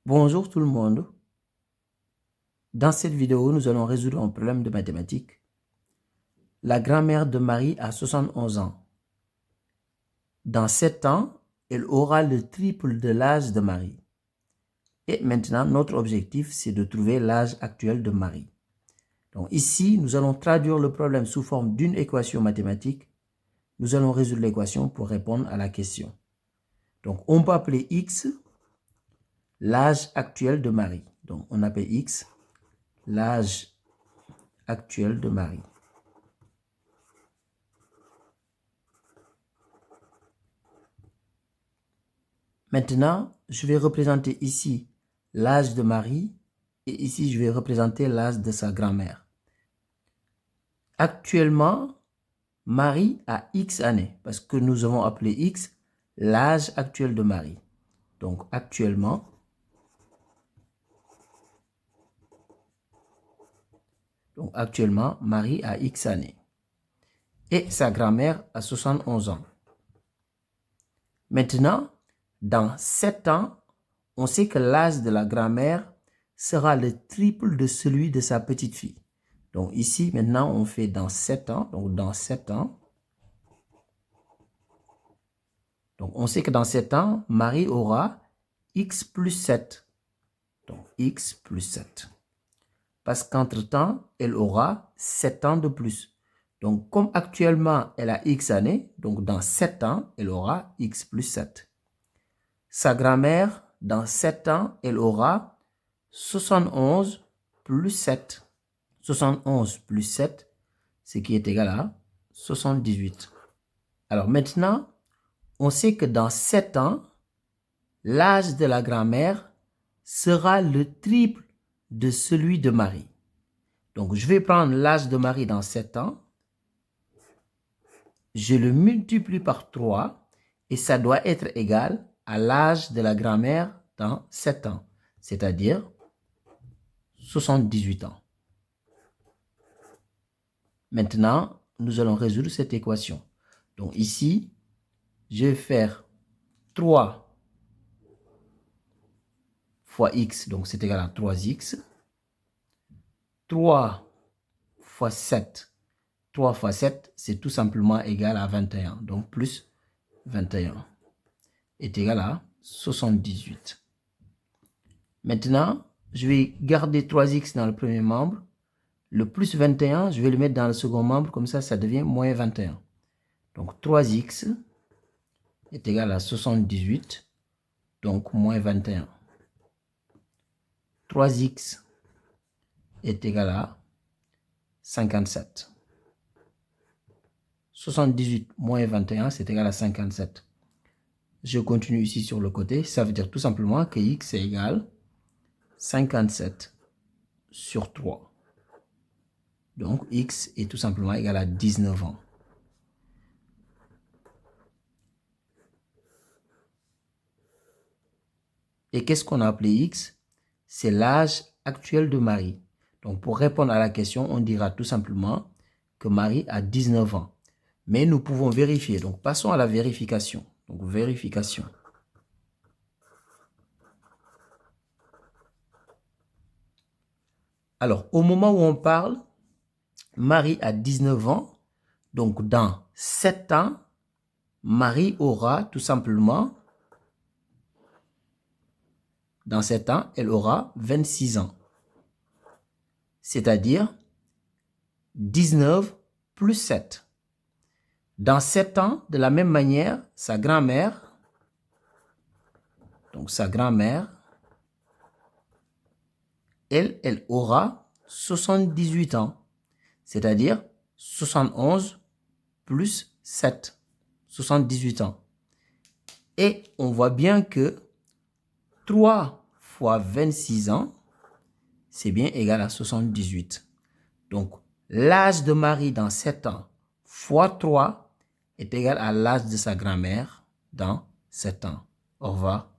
Bonjour tout le monde. Dans cette vidéo, nous allons résoudre un problème de mathématiques. La grand-mère de Marie a 71 ans. Dans 7 ans, elle aura le triple de l'âge de Marie. Et maintenant, notre objectif, c'est de trouver l'âge actuel de Marie. Donc ici, nous allons traduire le problème sous forme d'une équation mathématique. Nous allons résoudre l'équation pour répondre à la question. Donc, on peut appeler X l'âge actuel de Marie. Donc, on appelle X l'âge actuel de Marie. Maintenant, je vais représenter ici l'âge de Marie et ici, je vais représenter l'âge de sa grand-mère. Actuellement, Marie a X années parce que nous avons appelé X l'âge actuel de Marie. Donc, actuellement, Marie a X années et sa grand-mère a 71 ans. Maintenant, dans 7 ans, on sait que l'âge de la grand-mère sera le triple de celui de sa petite fille. Donc ici, maintenant, on fait dans 7 ans. Donc dans 7 ans. Donc on sait que dans 7 ans, Marie aura X plus 7. Donc X plus 7. Parce qu'entre-temps, elle aura 7 ans de plus. Donc comme actuellement, elle a X années, donc dans 7 ans, elle aura X plus 7. Sa grand-mère, dans 7 ans, elle aura 71 plus 7. 71 plus 7, ce qui est égal à 78. Alors maintenant, on sait que dans 7 ans, l'âge de la grand-mère sera le triple de celui de Marie. Donc, je vais prendre l'âge de Marie dans 7 ans. Je le multiplie par 3 et ça doit être égal à l'âge de la grand-mère dans 7 ans, c'est-à-dire 78 ans. Maintenant, nous allons résoudre cette équation. Donc ici, je vais faire 3 fois x, donc c'est égal à 3x. 3 fois 7. 3 fois 7, c'est tout simplement égal à 21. Donc plus 21 est égal à 78. Maintenant, je vais garder 3x dans le premier membre. Le plus 21, je vais le mettre dans le second membre, comme ça, ça devient moins 21. Donc 3x est égal à 78, donc moins 21. 3x est égal à 57. 78 moins 21, c'est égal à 57. Je continue ici sur le côté. Ça veut dire tout simplement que x est égal à 57 sur 3. Donc, x est tout simplement égal à 19 ans. Et qu'est-ce qu'on a appelé x? C'est l'âge actuel de Marie. Donc, pour répondre à la question, on dira tout simplement que Marie a 19 ans. Mais nous pouvons vérifier. Donc, passons à la vérification. Donc, vérification. Alors, au moment où on parle, Marie a 19 ans. Donc, dans 7 ans, Marie aura tout simplement, dans 7 ans, elle aura 26 ans. C'est-à-dire 19 plus 7. Dans 7 ans, de la même manière, sa grand-mère, donc sa grand-mère, elle aura 78 ans. C'est-à-dire 71 plus 7. 78 ans. Et on voit bien que 3 fois 26 ans, c'est bien égal à 78. Donc, l'âge de Marie dans 7 ans fois 3 est égal à l'âge de sa grand-mère dans 7 ans. Au revoir.